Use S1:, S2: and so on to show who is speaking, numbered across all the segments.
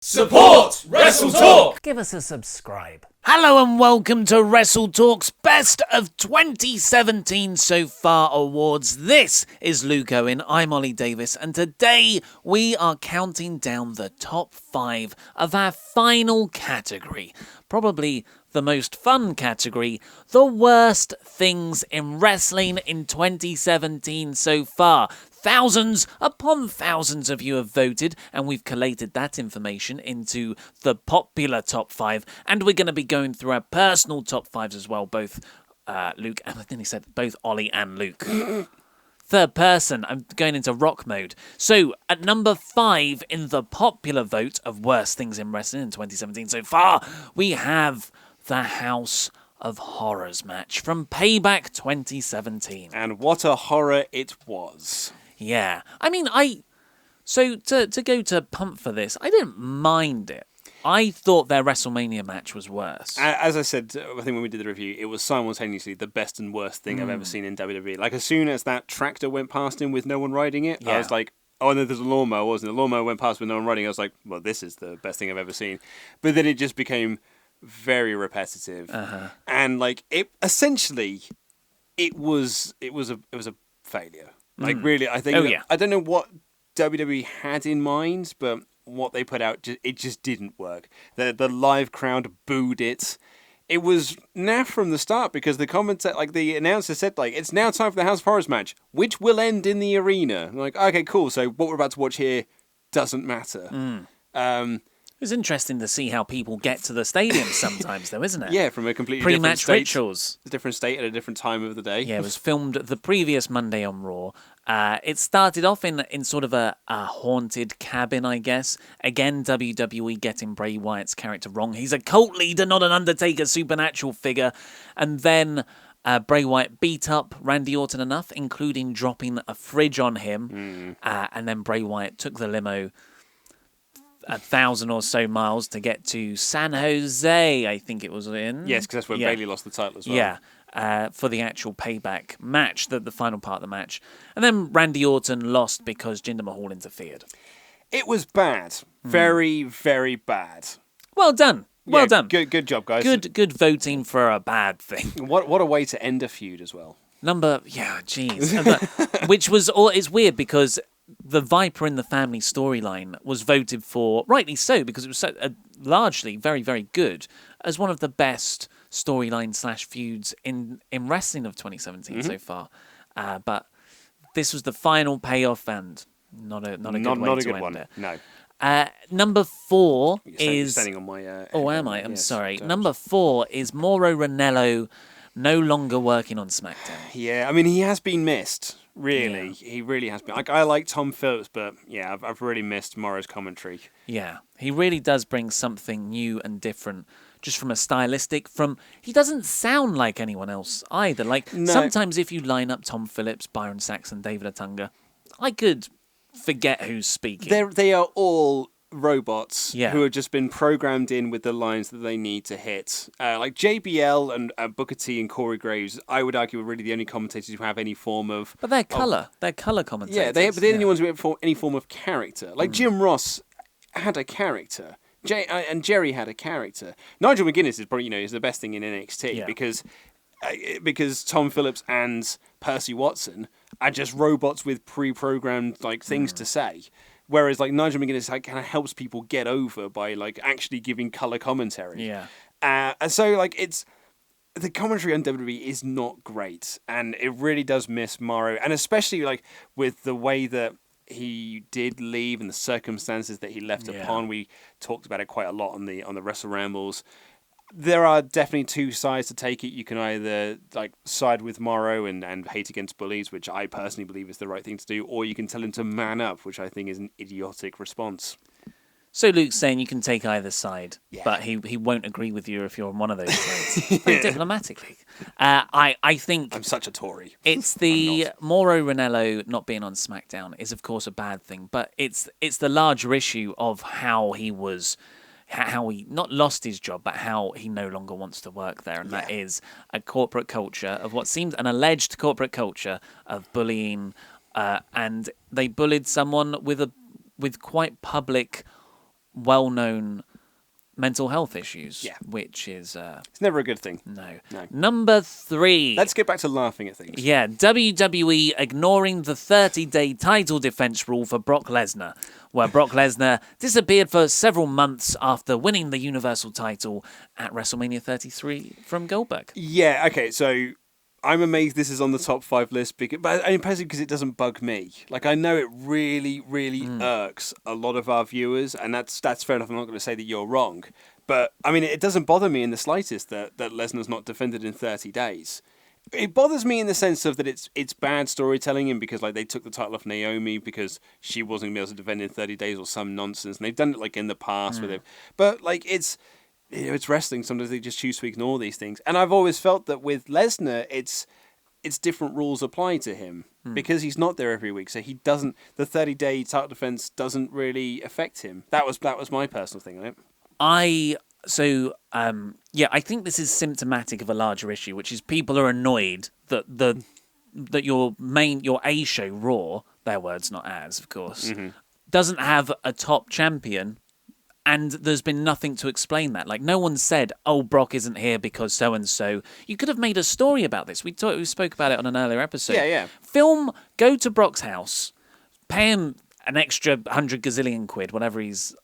S1: Support WrestleTalk!
S2: Give us a subscribe.
S3: Hello and welcome to WrestleTalk's Best of 2017 So Far Awards. This is Luke Owen, I'm Ollie Davis, and today we are counting down the top 5 of our final category. Probably the most fun category, the worst things in wrestling in 2017 so far. Thousands upon thousands of you have voted, and we've collated that information into the popular top 5, and we're going to be going through our personal top 5s as well, both Luke, and I think he said both Ollie and Luke. Third person, I'm going into rock mode. So, at number 5 in the popular vote of worst things in wrestling in 2017 so far, we have the House of Horrors match from Payback 2017.
S1: And what a horror it was.
S3: Yeah. I mean, So to go to pump for this, I didn't mind it. I thought their WrestleMania match was worse.
S1: As I said, I think when we did the review, it was simultaneously the best and worst thing I've ever seen in WWE. Like, as soon as that tractor went past him with no one riding it, I was like, oh, no, there's a lawnmower, wasn't it? The lawnmower went past with no one riding it. I was like, well, this is the best thing I've ever seen. But then it just became very repetitive. And, like, it was a failure. Like, really, I think... I don't know what WWE had in mind, but what they put out, it just didn't work. The live crowd booed it. It was naff from the start because the announcer said, like, it's now time for the House of Horrors match, which will end in the arena. I'm like, okay, cool. So what we're about to watch here doesn't matter.
S3: It was interesting to see how people get to the stadium sometimes, though, isn't it?
S1: Yeah, from a completely
S3: Pre-match
S1: different state.
S3: rituals.
S1: A different state at a different time of the day.
S3: Yeah, it was filmed the previous Monday on Raw. It started off in sort of a haunted cabin, I guess. Again, WWE getting Bray Wyatt's character wrong. He's a cult leader, not an Undertaker supernatural figure. And then Bray Wyatt beat up Randy Orton enough, including dropping a fridge on him. And then Bray Wyatt took the limo 1,000 or so miles to get to San Jose, I think it was in.
S1: Yes, because that's where Bayley lost the title as well.
S3: Yeah, for the actual Payback match, the final part of the match. And then Randy Orton lost because Jinder Mahal interfered.
S1: It was bad. Very, very bad.
S3: Well done. Well done.
S1: Good job, guys.
S3: Good voting for a bad thing.
S1: What a way to end a feud as well.
S3: Which was it's weird because the Viper in the Family storyline was voted for, rightly so, because it was so, largely very, very good, as one of the best storyline / feuds in wrestling of 2017 so far. But this was the final payoff, and not a good way to end it.
S1: No.
S3: Number 4
S1: You're
S3: is...
S1: standing on my...
S3: am I? I'm sorry.
S1: Don't.
S3: Number 4 is Mauro Ranallo no longer working on Smackdown.
S1: Yeah, I mean, he has been missed. Really, he really has been. Like, I like Tom Phillips, but yeah, I've really missed Mauro's commentary.
S3: Yeah, he really does bring something new and different, just from a stylistic. He doesn't sound like anyone else either. Like sometimes, if you line up Tom Phillips, Byron Saxton, David Otunga, I could forget who's speaking.
S1: They are all robots who have just been programmed in with the lines that they need to hit. Like JBL and Booker T and Corey Graves, I would argue, are really the only commentators who have any form of...
S3: But they're colour commentators.
S1: Yeah, they're the only ones who have any form of character. Like Jim Ross had a character. And Jerry had a character. Nigel McGuinness is probably, is the best thing in NXT because Tom Phillips and Percy Watson are just robots with pre-programmed things to say. Whereas Nigel McGuinness kind of helps people get over by actually giving colour commentary.
S3: Yeah.
S1: And so it's the commentary on WWE is not great, and it really does miss Mauro, and especially with the way that he did leave and the circumstances that he left upon. We talked about it quite a lot on the Wrestle Rambles. There are definitely two sides to take it. You can either side with Mauro and hate against bullies, which I personally believe is the right thing to do, or you can tell him to man up, which I think is an idiotic response.
S3: So Luke's saying you can take either side, but he won't agree with you if you're on one of those sides. Very diplomatically. I think...
S1: I'm such a Tory.
S3: It's the Mauro Ranallo not being on SmackDown is, of course, a bad thing, but it's the larger issue of how he not lost his job, but how he no longer wants to work there. And that is a corporate culture of what seems an alleged corporate culture of bullying. And they bullied someone with quite public well-known mental health issues,
S1: Yeah.
S3: which is...
S1: It's never a good thing.
S3: No.
S1: No.
S3: Number 3.
S1: Let's get back to laughing at things.
S3: Yeah, WWE ignoring the 30-day title defense rule for Brock Lesnar, where Brock Lesnar disappeared for several months after winning the Universal title at WrestleMania 33 from Goldberg.
S1: Yeah, okay, so I'm amazed this is on the top 5 list, but only personally because it doesn't bug me. Like, I know it really, really irks a lot of our viewers, and that's fair enough. I'm not going to say that you're wrong. But, I mean, it doesn't bother me in the slightest that Lesnar's not defended in 30 days. It bothers me in the sense of that it's bad storytelling, and because like they took the title off Naomi because she wasn't going to be able to defend in 30 days or some nonsense, and they've done it like in the past with it. But, like, it's wrestling. Sometimes they just choose to ignore these things. And I've always felt that with Lesnar, it's different rules apply to him because he's not there every week. So he doesn't. The 30-day title defense doesn't really affect him. That was my personal thing on it. I
S3: think this is symptomatic of a larger issue, which is people are annoyed that your A show, Raw, their words, not ours, of course, doesn't have a top champion. And there's been nothing to explain that. Like, no one said, oh, Brock isn't here because so-and-so. You could have made a story about this. We spoke about it on an earlier episode.
S1: Yeah.
S3: Go to Brock's house, pay him an extra 100 gazillion quid, whatever his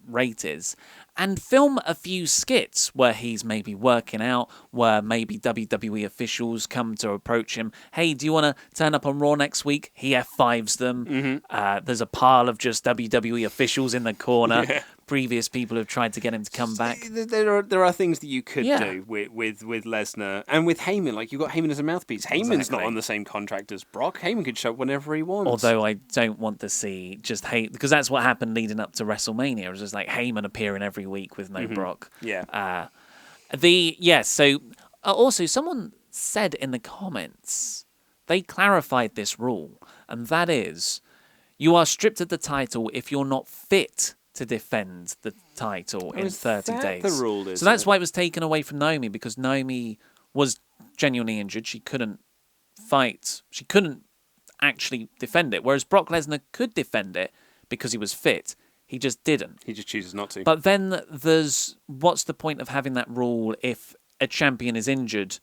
S3: rate is, and film a few skits where he's maybe working out, where maybe WWE officials come to approach him. Hey, do you want to turn up on Raw next week? He F5s them. There's a pile of just WWE officials in the corner. Yeah. Previous people have tried to get him to come back.
S1: There are things that you could do with Lesnar and with Heyman. Like, you've got Heyman as a mouthpiece. Heyman's not on the same contract as Brock. Heyman could show up whenever he wants.
S3: Although I don't want to see just because that's what happened leading up to WrestleMania. It was just like Heyman appearing every week with no Brock.
S1: Yeah.
S3: So also someone said in the comments they clarified this rule, and that is you are stripped of the title if you're not fit to defend the title in 30 days.
S1: The rule is.
S3: So that's why it was taken away from Naomi, because Naomi was genuinely injured. She couldn't fight. She couldn't actually defend it. Whereas Brock Lesnar could defend it because he was fit. He just didn't.
S1: He just chooses not to.
S3: But then what's the point of having that rule if a champion is injured?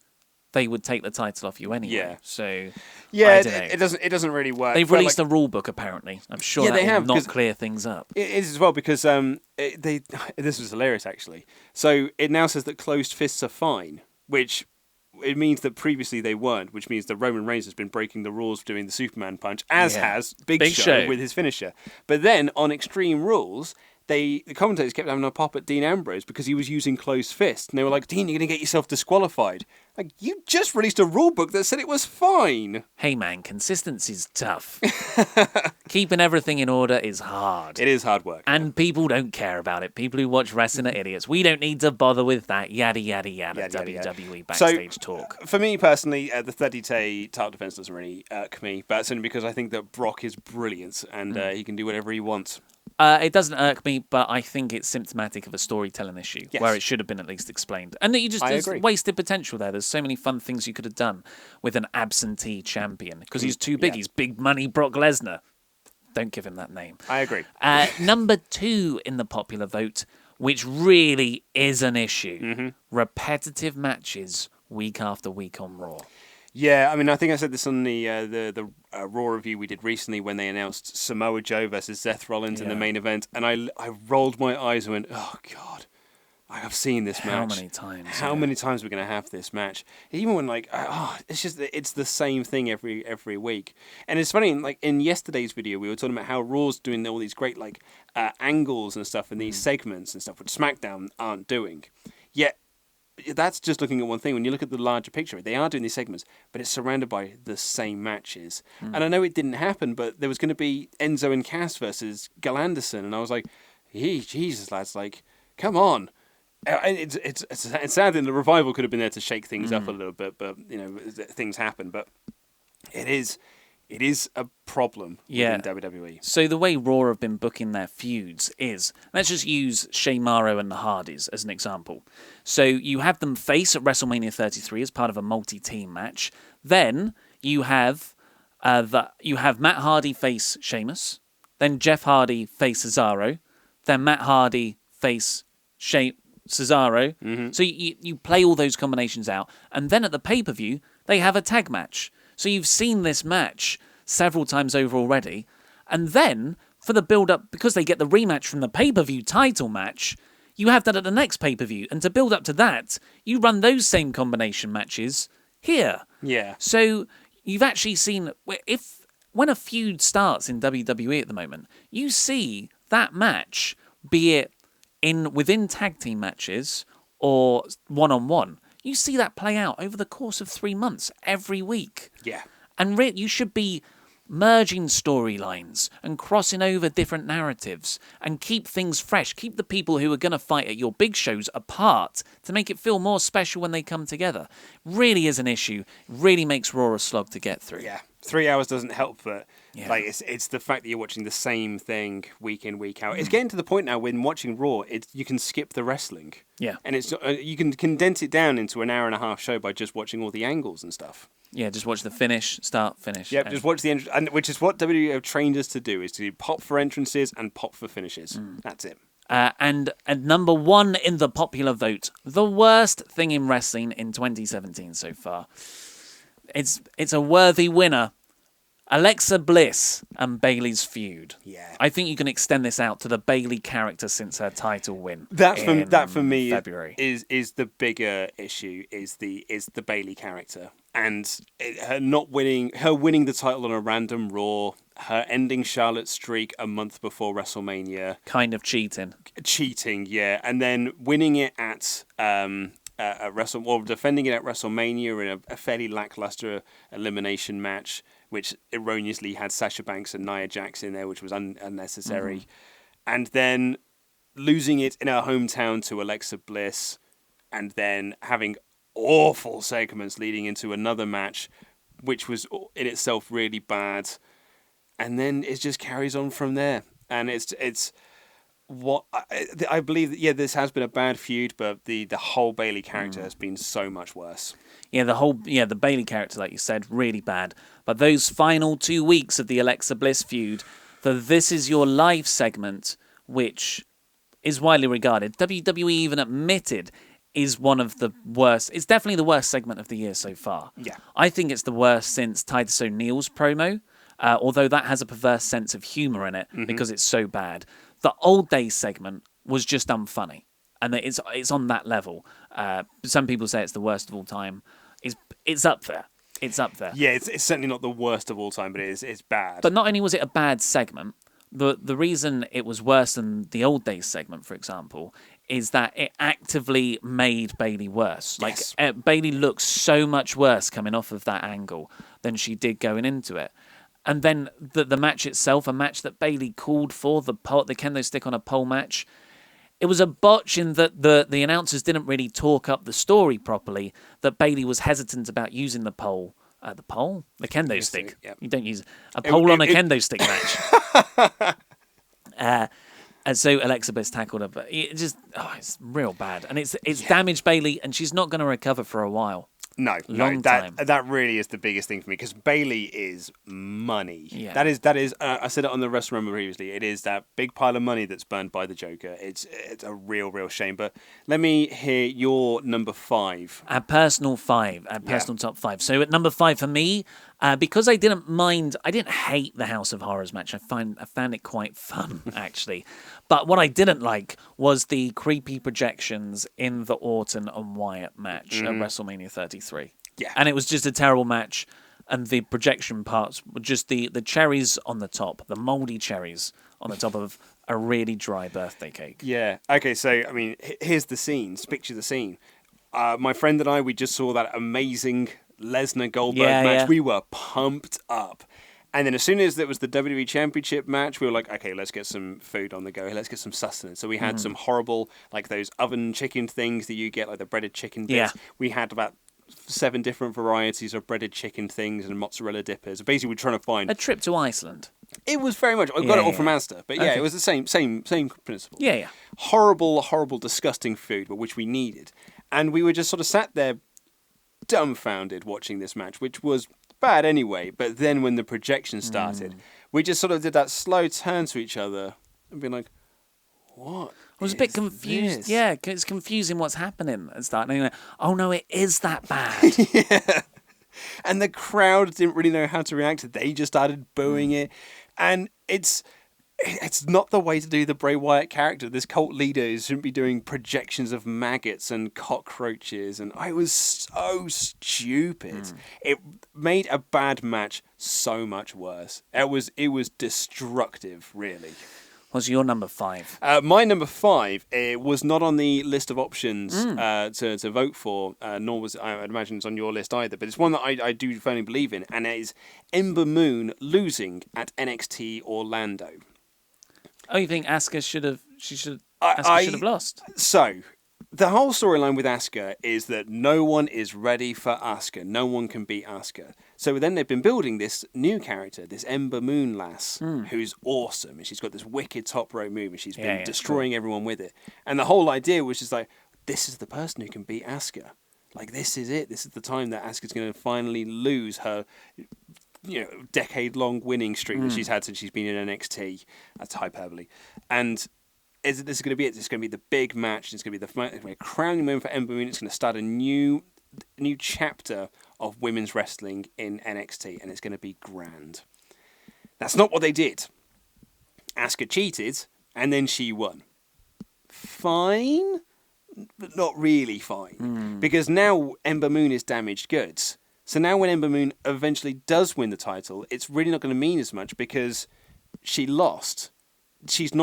S3: They would take the title off you anyway.
S1: Yeah.
S3: So
S1: it doesn't really work.
S3: They've released a rule book apparently. I'm sure that will not clear things up.
S1: It is as well because this was hilarious actually. So it now says that closed fists are fine, which it means that previously they weren't, which means that Roman Reigns has been breaking the rules of doing the Superman punch, as has Big Show with his finisher. But then on Extreme Rules, the commentators kept having a pop at Dean Ambrose because he was using closed fists. And they were like, Dean, you're going to get yourself disqualified. Like, you just released a rule book that said it was fine.
S3: Hey, man, consistency's tough. Keeping everything in order is hard.
S1: It is hard work.
S3: And people don't care about it. People who watch wrestling are idiots. We don't need to bother with that. Yada, yada, yada. WWE backstage talk.
S1: For me, personally, the 30-day title defense doesn't really irk me. But it's only because I think that Brock is brilliant and he can do whatever he wants.
S3: It doesn't irk me, but I think it's symptomatic of a storytelling issue where it should have been at least explained. And that there's wasted potential there. There's so many fun things you could have done with an absentee champion because he's too big. Yeah. He's big money Brock Lesnar. Don't give him that name.
S1: I agree.
S3: Number 2 in the popular vote, which really is an issue. Repetitive matches week after week on Raw.
S1: Yeah, I mean, I think I said this on the Raw review we did recently when they announced Samoa Joe versus Seth Rollins in the main event, and I rolled my eyes and went, oh, God, I've seen this match.
S3: How many times?
S1: How many times are we going to have this match? Even when, it's the same thing every week. And it's funny, like, in yesterday's video, we were talking about how Raw's doing all these great, angles and stuff in these segments and stuff, which SmackDown aren't doing. Yet, that's just looking at one thing. When you look at the larger picture, they are doing these segments, but it's surrounded by the same matches. And I know it didn't happen, but there was going to be Enzo and Cass versus Gal Anderson, and I was like, Jesus, lads, like, come on. And it's sad that the Revival could have been there to shake things up a little bit, but things happen. But it is a problem in WWE.
S3: So the way Raw have been booking their feuds is, let's just use Mauro and the Hardys as an example. So you have them face at WrestleMania 33 as part of a multi-team match. Then you have Matt Hardy face Sheamus. Then Jeff Hardy face Cesaro. then Matt Hardy face Cesaro. Mm-hmm. So you play all those combinations out. And then at the pay-per-view, they have a tag match. So you've seen this match several times over already. And then, for the build-up, because they get the rematch from the pay-per-view title match, you have that at the next pay-per-view. And to build up to that, you run those same combination matches here.
S1: Yeah.
S3: So you've actually seen... When a feud starts in WWE at the moment, you see that match, be it within tag team matches or one-on-one, you see that play out over the course of 3 months, every week.
S1: Yeah.
S3: And you should be merging storylines and crossing over different narratives and keep things fresh. Keep the people who are going to fight at your big shows apart to make it feel more special when they come together. Really is an issue. Really makes Raw a slog to get through.
S1: Yeah. 3 hours doesn't help, but like it's the fact that you're watching the same thing week in, week out. It's getting to the point now when watching Raw, you can skip the wrestling.
S3: Yeah.
S1: And you can condense it down into an hour and a half show by just watching all the angles and stuff.
S3: Yeah, just watch the finish, start, finish.
S1: Yep, just watch the entrance, and which is what WWE have trained us to do, is to pop for entrances and pop for finishes. That's it.
S3: And number one in the popular vote, the worst thing in wrestling in 2017 so far. It's a worthy winner. Alexa Bliss and Bayley's feud.
S1: Yeah.
S3: I think you can extend this out to the Bayley character since her title win.
S1: That for me
S3: February.
S1: is the bigger issue, is the Bayley character. And her winning the title on a random Raw, her ending Charlotte's streak a month before WrestleMania.
S3: Kind of cheating.
S1: Cheating, yeah. And then winning it at defending it at WrestleMania in a fairly lackluster elimination match, which erroneously had Sasha Banks and Nia Jax in there, which was unnecessary. Mm-hmm. And then losing it in her hometown to Alexa Bliss, and then having awful segments leading into another match, which was in itself really bad. And then it just carries on from there. And it's what I believe that, this has been a bad feud, but the whole Bayley character has been so much worse.
S3: Yeah, the Bayley character, like you said, really bad. But those final 2 weeks of the Alexa Bliss feud, the This Is Your Life segment, which is widely regarded, WWE even admitted is one of the worst. It's definitely the worst segment of the year so far.
S1: Yeah.
S3: I think it's the worst since Titus O'Neil's promo, although that has a perverse sense of humour in it because it's so bad. The Old Days segment was just unfunny, and it's on that level. Some people say it's the worst of all time. It's up there. It's up there.
S1: Yeah, it's certainly not the worst of all time, but it's bad.
S3: But not only was it a bad segment, the reason it was worse than the Old Days segment, for example, is that it actively made Bayley worse.
S1: Yes.
S3: Like, Bayley looks so much worse coming off of that angle than she did going into it. And then the match itself, a match that Bayley called for, the kendo stick on a pole match, it was a botch in that the announcers didn't really talk up the story properly, that Bayley was hesitant about using the pole. The kendo stick.
S1: Yep.
S3: You don't use a pole on a kendo stick match. And so Alexa Bliss tackled her, but it's real bad. And it's damaged Bayley, and she's not going to recover for a while.
S1: No, that really is the biggest thing for me, because Bayley is money.
S3: Yeah.
S1: That is. I said it on the WrestleMania previously. It is that big pile of money that's burned by the Joker. It's a real shame. But let me hear your number 5.
S3: Our personal top 5. So at number 5 for me, because I didn't hate the House of Horrors match. I found it quite fun, actually. But what I didn't like was the creepy projections in the Orton and Wyatt match at WrestleMania 33.
S1: Yeah.
S3: And it was just a terrible match. And the projection parts were just the cherries on the top, the mouldy cherries on the top of a really dry birthday cake.
S1: Yeah. Okay, so, I mean, here's the scenes. Picture the scene. My friend and I, we just saw that amazing Lesnar-Goldberg match.
S3: Yeah.
S1: We were pumped up. And then as soon as there was the WWE Championship match, we were like, okay, let's get some food on the go. Let's get some sustenance. So we had some horrible, like those oven chicken things that you get, like the breaded chicken bits.
S3: Yeah.
S1: We had about 7 different varieties of breaded chicken things and mozzarella dippers. Basically, we're trying to find
S3: A trip to Iceland.
S1: It was very much. I got it all from Asda, but it was the same principle.
S3: Yeah.
S1: Horrible, disgusting food, but which we needed, and we were just sort of sat there, dumbfounded, watching this match, which was bad anyway. But then when the projection started, we just sort of did that slow turn to each other and being like, what?
S3: I was a bit confused.
S1: This?
S3: Yeah, it's confusing what's happening at the start. And you're like, oh no, it is that bad.
S1: Yeah. And the crowd didn't really know how to react. They just started booing it. And it's not the way to do the Bray Wyatt character. This cult leader shouldn't be doing projections of maggots and cockroaches. And I was so stupid. It made a bad match so much worse. It was destructive, really.
S3: What's your number 5?
S1: My number 5 was not on the list of options to vote for, nor was I'd imagine it's on your list either. But it's one that I do firmly believe in, and it is Ember Moon losing at NXT Orlando.
S3: Oh, you think Asuka should have lost?
S1: So, the whole storyline with Asuka is that no one is ready for Asuka. No one can beat Asuka. So then they've been building this new character, this Ember Moon lass, who's awesome. And she's got this wicked top rope move, and she's been destroying everyone with it. And the whole idea was just like, this is the person who can beat Asuka. Like, this is it. This is the time that Asuka's going to finally lose her decade-long winning streak that she's had since she's been in NXT. That's hyperbole. And this is going to be it. It's going to be the big match. It's going to be the crowning moment for Ember Moon. It's going to start a new chapter of women's wrestling in NXT, and it's going to be grand. That's not what they did. Asuka cheated, and then she won. Fine, but not really fine. Because now Ember Moon is damaged goods. So now when Ember Moon eventually does win the title, it's really not going to mean as much because she lost. It's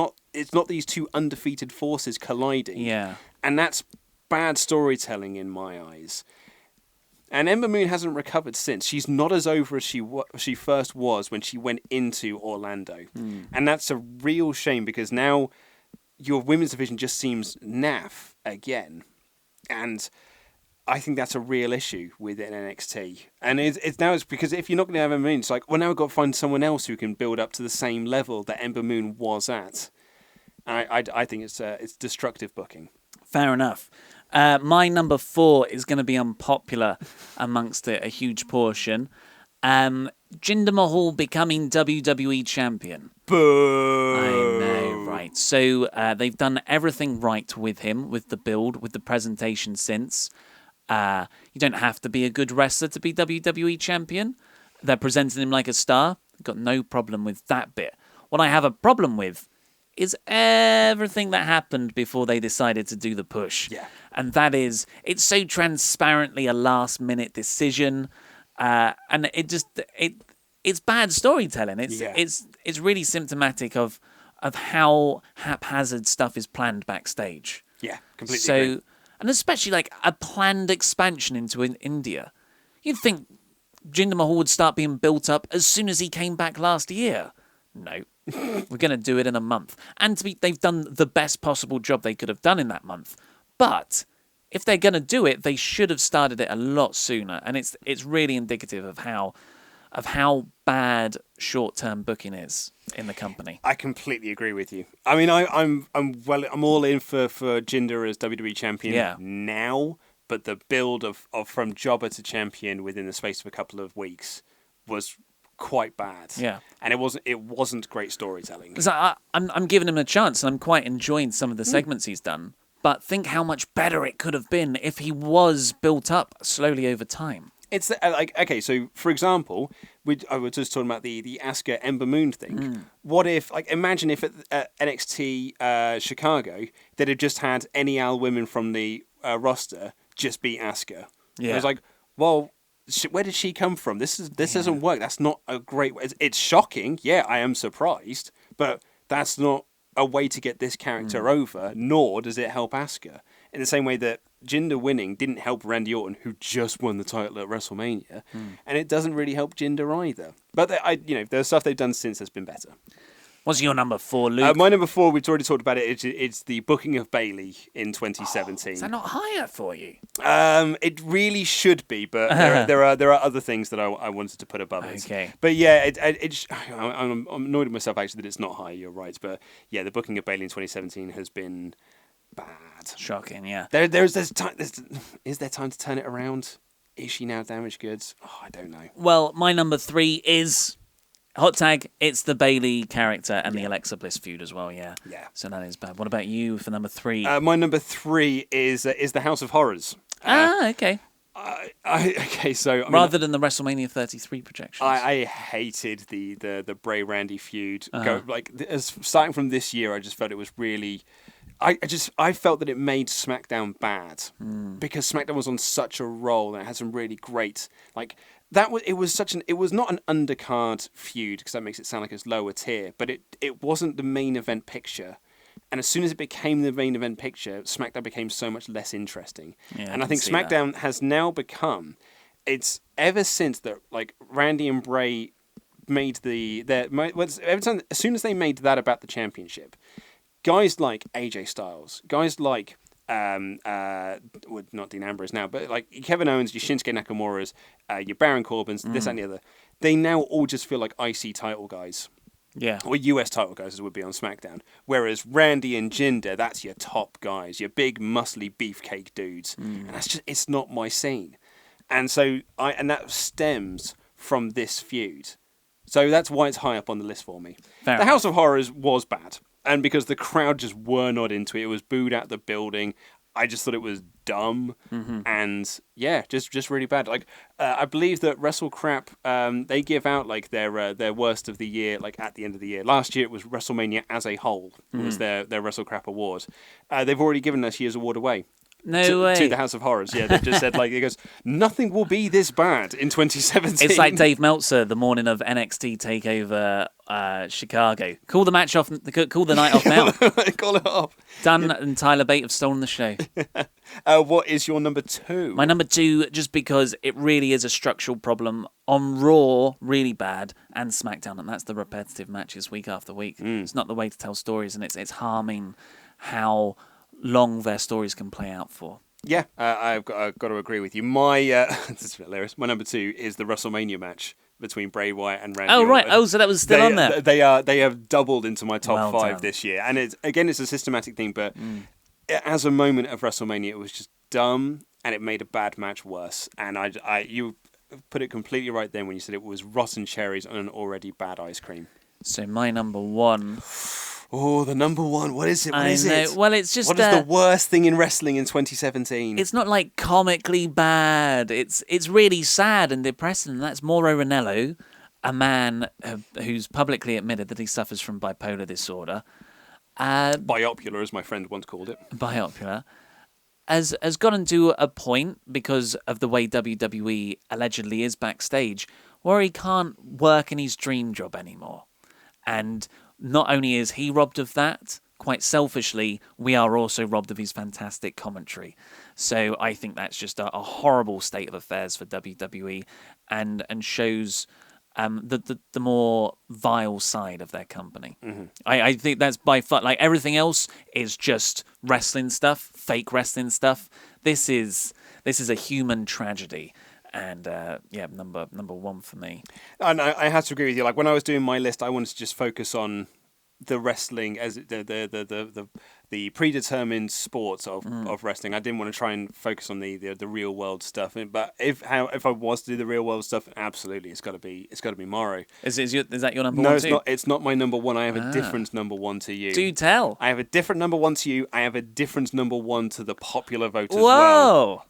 S1: not these two undefeated forces colliding.
S3: Yeah.
S1: And that's bad storytelling in my eyes. And Ember Moon hasn't recovered since. She's not as over as she first was when she went into Orlando. And that's a real shame because now your women's division just seems naff again. And I think that's a real issue within NXT. And it's because if you're not going to have Ember Moon, it's like, well, now we've got to find someone else who can build up to the same level that Ember Moon was at. I think it's destructive booking.
S3: Fair enough. My number 4 is going to be unpopular amongst a huge portion. Jinder Mahal becoming WWE Champion.
S1: Boo!
S3: I know, right. So they've done everything right with him, with the build, with the presentation since. You don't have to be a good wrestler to be WWE Champion. They're presenting him like a star. Got no problem with that bit. What I have a problem with is everything that happened before they decided to do the push.
S1: Yeah.
S3: And that is, it's so transparently a last-minute decision, and it's bad storytelling. It's really symptomatic of how haphazard stuff is planned backstage.
S1: Yeah, completely agree.
S3: And especially like a planned expansion into India. You'd think Jinder Mahal would start being built up as soon as he came back last year. No. We're going to do it in a month. And they've done the best possible job they could have done in that month. But if they're going to do it, they should have started it a lot sooner. And it's really indicative of how bad short-term booking is in the company.
S1: I completely agree with you. I mean, I'm all in for Jinder as WWE Champion now, but the build of from jobber to champion within the space of a couple of weeks was quite bad.
S3: Yeah.
S1: And it wasn't great storytelling.
S3: I'm giving him a chance, and I'm quite enjoying some of the segments he's done. But think how much better it could have been if he was built up slowly over time.
S1: It's okay. So for example, I was just talking about the Asuka Ember Moon thing. What if imagine if at NXT Chicago they'd have just had any women from the roster just beat Asuka.
S3: Yeah.
S1: I was like, well, where did she come from? This doesn't work. That's not a great way. It's shocking. Yeah, I am surprised, but that's not a way to get this character over, nor does it help Asuka. In the same way that Jinder winning didn't help Randy Orton, who just won the title at WrestleMania, and it doesn't really help Jinder either. But the stuff they've done since has been better.
S3: What's your number 4, Luke?
S1: My number 4, we've already talked about it. It's the booking of Bayley in 2017.
S3: Is that not higher for you?
S1: It really should be, but there are other things that I wanted to put above it.
S3: Okay.
S1: But yeah, I'm annoyed at myself actually that it's not higher. You're right, but yeah, the booking of Bayley in 2017 has been bad.
S3: Shocking, yeah.
S1: Is there time to turn it around? Is she now damaged goods? Oh, I don't know.
S3: Well, my number 3 is Hot tag, it's the Bayley character and the Alexa Bliss feud as well, yeah.
S1: Yeah.
S3: So that is bad. What about you for number 3?
S1: My number 3 is the House of Horrors.
S3: Okay.
S1: Okay, so...
S3: Rather than the WrestleMania 33 projections.
S1: I hated the Bray Randy feud. Starting from this year, I just felt it was really... I felt that it made SmackDown bad because SmackDown was on such a roll and it had some really great it was not an undercard feud because that makes it sound like it's lower tier, but it wasn't the main event picture. And as soon as it became the main event picture, SmackDown became so much less interesting. Yeah, and I think SmackDown has now become, it's ever since that Randy and Bray made as soon as they made that about the championship, guys like AJ Styles, guys like not Dean Ambrose now, but like Kevin Owens, your Shinsuke Nakamura's, your Baron Corbin's, this and the other, they now all just feel like IC title guys.
S3: Yeah.
S1: Or US title guys as it would be on SmackDown. Whereas Randy and Jinder, that's your top guys, your big muscly beefcake dudes. And it's not my scene. And so and that stems from this feud. So that's why it's high up on the list for me. The House of Horrors was bad. And because the crowd just were not into it, it was booed out the building. I just thought it was dumb and just really bad. I believe that WrestleCrap they give out their worst of the year at the end of the year. Last year it was WrestleMania as a whole was their WrestleCrap award. They've already given this year's award away.
S3: No way.
S1: To the House of Horrors. Yeah, they've just said it goes, nothing will be this bad in 2017.
S3: It's like Dave Meltzer the morning of NXT TakeOver Chicago. Call the match off. Call the night off now.
S1: Call it off.
S3: Dan and Tyler Bate have stolen the show.
S1: What is your number 2?
S3: My number 2, just because it really is a structural problem on Raw, really bad, and SmackDown, and that's the repetitive matches week after week. It's not the way to tell stories, and it's harming how long their stories can play out for.
S1: Yeah, I've got to agree with you. My this is hilarious. My number 2 is the WrestleMania match between Bray Wyatt and Randy Orton.
S3: Right. Oh, so that was still on there.
S1: They have doubled into my top 5
S3: done.
S1: this year, and it's a systematic thing. But as a moment of WrestleMania, it was just dumb, and it made a bad match worse. And you put it completely right then when you said it was rotten cherries on an already bad ice cream.
S3: So my number 1.
S1: Oh, the number 1. What is it? What is it?
S3: Well, it's just...
S1: What is the worst thing in wrestling in 2017?
S3: It's not comically bad. It's really sad and depressing. And that's Mauro Ranallo, a man who's publicly admitted that he suffers from bipolar disorder.
S1: Biopular, as my friend once called it.
S3: Biopular. Has gotten to a point, because of the way WWE allegedly is backstage, where he can't work in his dream job anymore. And not only is he robbed of that, quite selfishly, we are also robbed of his fantastic commentary. So I think that's just a horrible state of affairs for WWE and shows the more vile side of their company. I think that's by far, everything else is just wrestling stuff, fake wrestling stuff. This is a human tragedy. And number 1 for me. And
S1: I have to agree with you. When I was doing my list, I wanted to just focus on the wrestling as the predetermined sports of wrestling. I didn't want to try and focus on the real world stuff. But if I was to do the real world stuff, absolutely, it's got to be Mauro.
S3: Is that your number 1
S1: No,
S3: too?
S1: it's not my number 1. I have a different number 1 to you.
S3: Do tell.
S1: I have a different number 1 to you. I have a different number 1 to the popular vote as well.
S3: Whoa!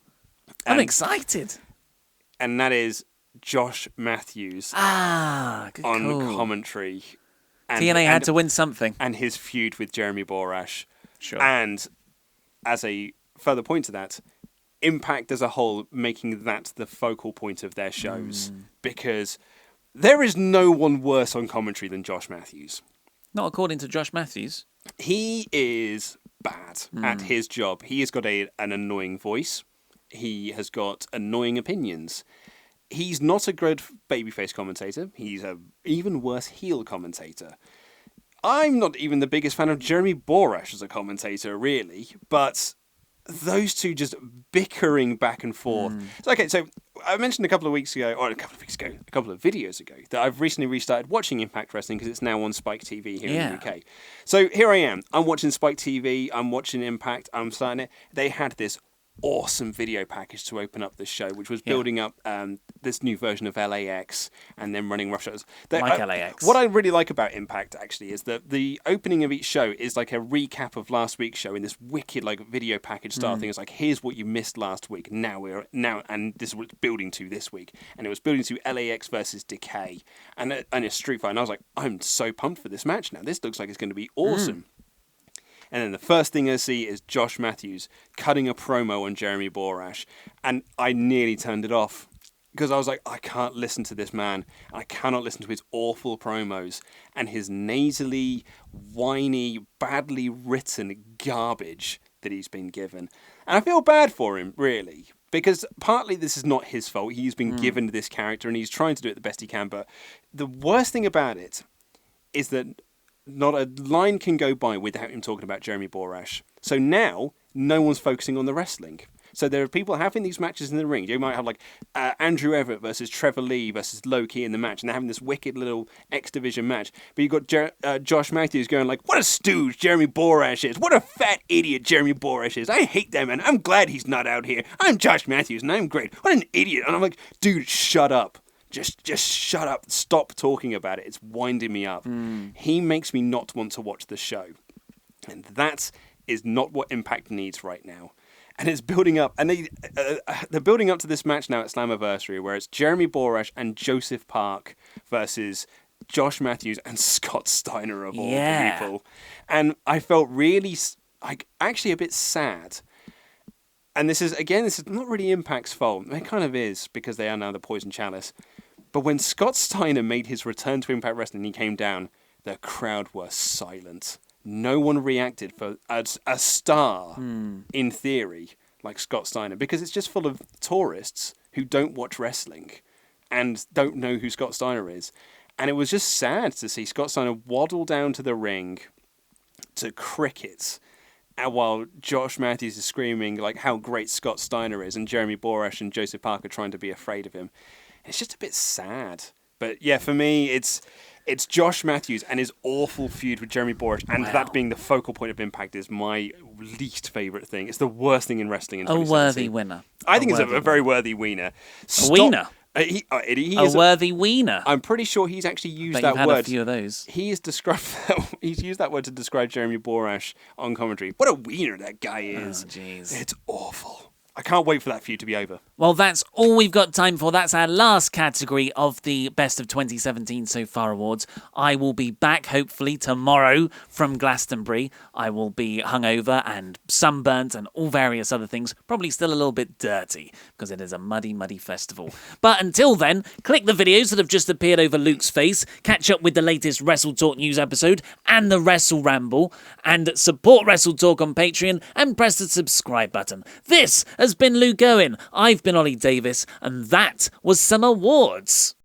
S3: I'm excited.
S1: And that is Josh Matthews
S3: good
S1: on commentary. And,
S3: TNA had to win something.
S1: And his feud with Jeremy Borash.
S3: Sure.
S1: And as a further point to that, Impact as a whole making that the focal point of their shows. Because there is no one worse on commentary than Josh Matthews.
S3: Not according to Josh Matthews.
S1: He is bad at his job. He has got an annoying voice. He has got annoying opinions. He's not a good babyface commentator. He's a even worse heel commentator. I'm not even the biggest fan of Jeremy Borash as a commentator, really, but those two just bickering back and forth. So I mentioned a couple of videos ago, that I've recently restarted watching Impact Wrestling because it's now on Spike TV here in the UK. So here I am. I'm watching Spike TV. I'm watching Impact. I'm starting it. They had this awesome video package to open up this show, which was building up this new version of LAX and then running rough shows.
S3: LAX.
S1: What I really like about Impact actually is that the opening of each show is like a recap of last week's show in this wicked like video package style thing. It's like, here's what you missed last week. Now and this is what it's building to this week. And it was building to LAX versus Decay and a street fight. And I was like, I'm so pumped for this match now. This looks like it's going to be awesome. And then the first thing I see is Josh Matthews cutting a promo on Jeremy Borash. And I nearly turned it off because I was like, I can't listen to this man. I cannot listen to his awful promos and his nasally, whiny, badly written garbage that he's been given. And I feel bad for him, really. Because partly this is not his fault. He's been given this character and he's trying to do it the best he can. But the worst thing about it is that not a line can go by without him talking about Jeremy Borash. So now, no one's focusing on the wrestling. So there are people having these matches in the ring. You might have like Andrew Everett versus Trevor Lee versus Low-Ki in the match, and they're having this wicked little X Division match. But you've got Josh Matthews going like, what a stooge Jeremy Borash is. What a fat idiot Jeremy Borash is. I hate that man. I'm glad he's not out here. I'm Josh Matthews, and I'm great. What an idiot. And I'm like, dude, shut up. Just shut up. Stop talking about it. It's winding me up. He makes me not want to watch the show. And that is not what Impact needs right now. And it's building up. And they're building up to this match now at Slammiversary, where it's Jeremy Borash and Joseph Park versus Josh Matthews and Scott Steiner of all people. And I felt really, actually a bit sad. And this is not really Impact's fault. It kind of is, because they are now the Poison Chalice. But when Scott Steiner made his return to Impact Wrestling, he came down, the crowd were silent. No one reacted for a star, in theory, like Scott Steiner, because it's just full of tourists who don't watch wrestling and don't know who Scott Steiner is. And it was just sad to see Scott Steiner waddle down to the ring to crickets, while Josh Matthews is screaming like how great Scott Steiner is, and Jeremy Borash and Joseph Parker trying to be afraid of him. It's just a bit sad. But yeah, for me, it's Josh Matthews and his awful feud with Jeremy Borash, and that being the focal point of Impact is my least favourite thing. It's the worst thing in wrestling in 2017.
S3: A worthy winner.
S1: I think it's a very worthy wiener.
S3: A wiener?
S1: He
S3: a
S1: is
S3: worthy wiener.
S1: I'm pretty sure he's actually used
S3: that
S1: word.
S3: Had a few of those.
S1: He's used that word to describe Jeremy Borash on commentary. What a wiener that guy is.
S3: Oh, jeez.
S1: It's awful. I can't wait for that feud to be over.
S3: Well, that's all we've got time for. That's our last category of the Best of 2017 So Far Awards. I will be back, hopefully, tomorrow from Glastonbury. I will be hungover and sunburnt and all various other things. Probably still a little bit dirty, because it is a muddy, muddy festival. But until then, click the videos that have just appeared over Luke's face, catch up with the latest WrestleTalk news episode and the Wrestle Ramble, and support WrestleTalk on Patreon and press the subscribe button. This has been Luke Owen. I've been Ollie Davis, and that was some awards.